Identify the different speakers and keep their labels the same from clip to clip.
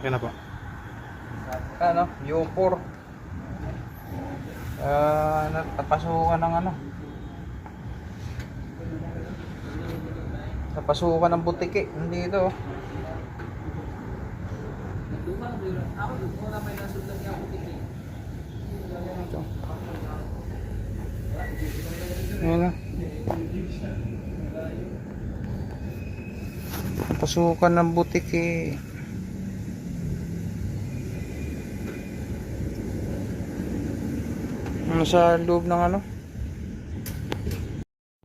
Speaker 1: Okay na po.
Speaker 2: Ano, U4. Napasukan ng ano. Napasukan ng butiki. Hindi ito. Ito. Ayan na. Napasukan ng butiki. Ano sa loob ng ano?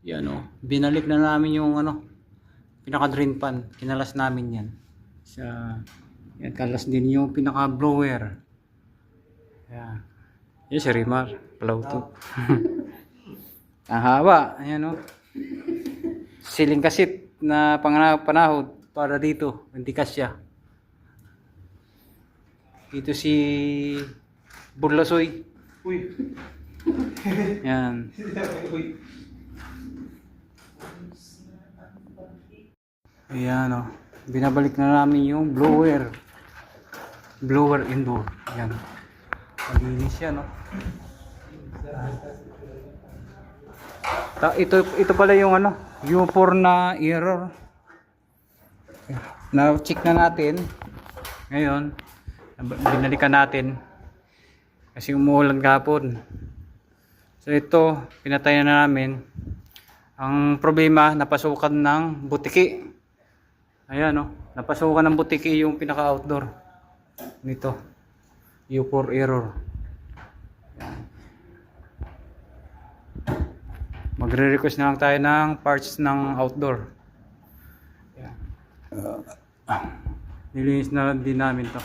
Speaker 2: Yan o. Binalik na namin yung ano, pinaka drain pan. Kinalas namin yan. Yan, kalas din yung pinaka blower. Yan. Yan si Rimar. Palauto. Ang haba. Ayan o. Siling kasit na panahod para dito. Hindi kasya. Dito si Burlasoy.
Speaker 1: Uy.
Speaker 2: Yan. Ayan o. Binabalik na namin yung blower. Blower indoor. Ayan. Malinis yan o. Ito pala yung ano, U4 na error. Na-check na natin. Ngayon, binalikan natin. Kasi umuulan kahapon. So ito, pinatay na namin. Ang problema, napasukan ng butiki. Ayan o, napasukan ng butiki yung pinaka-outdoor. Nito. U4 error. Magre-request na lang tayo ng parts ng outdoor. Nilinis na din namin to.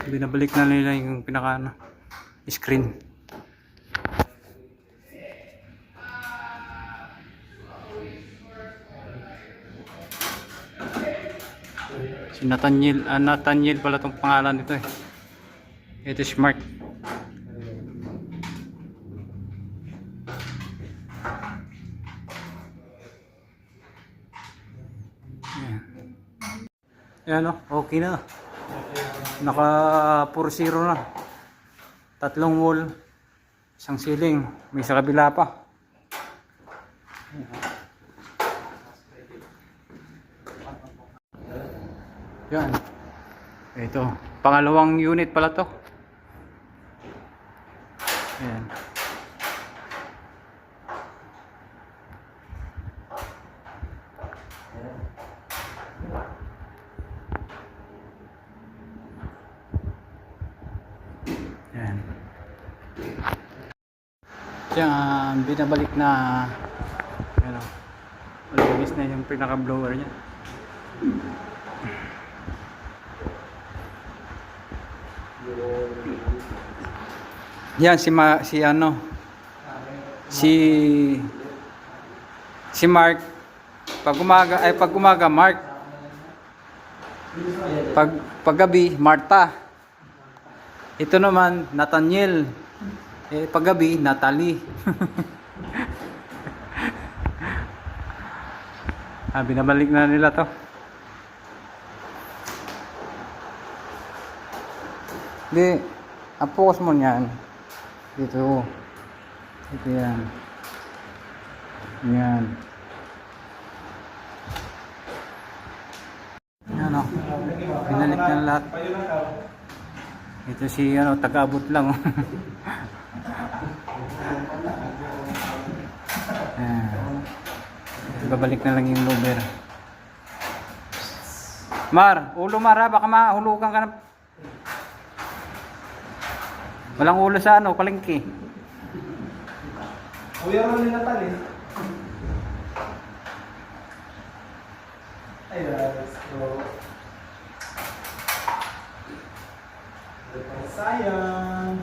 Speaker 2: Binabalik na nila yung pinaka screen. Si Nathaniel pala tong pangalan nito eh. Ito Smart. Ayan o, okay na. Naka 4-0 na. 3 wall, 1 ceiling, may sa kabila pa. Yan. Ito, pangalawang unit pala to. Ayan. Ayan. Diyan, binabalik na. Ayan o. Malinis na yung pinaka-blower niya. Yan si Mark. Pag umaga Mark. Pag gabi Marta. Ito naman Nathaniel. Pag gabi Natalie. Binabalik na nila to. Di, ang focus mo niyan dito. Ito yan. Yan. Yan o. Pinalik na lahat. Ito si ano, taga-abot lang. Babalik na lang yung loader. Mar, ulo Mar ha, baka mahulukan ka na. Walang ulo sa ano, palengke.
Speaker 1: Kuya mo ni Natal eh. Ay, let's go. Sayang.